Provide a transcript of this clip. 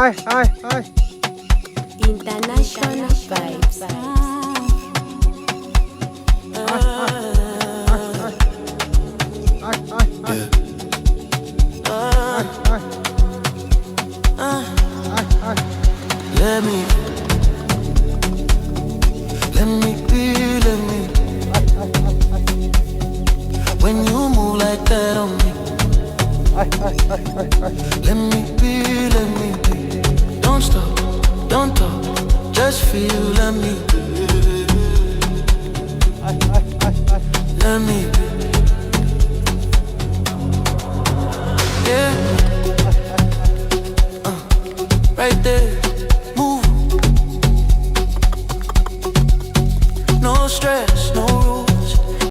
ay. International vibes. Let me be, let me. When you move like that on me, let me be. Don't stop, don't talk, just feel, let me be.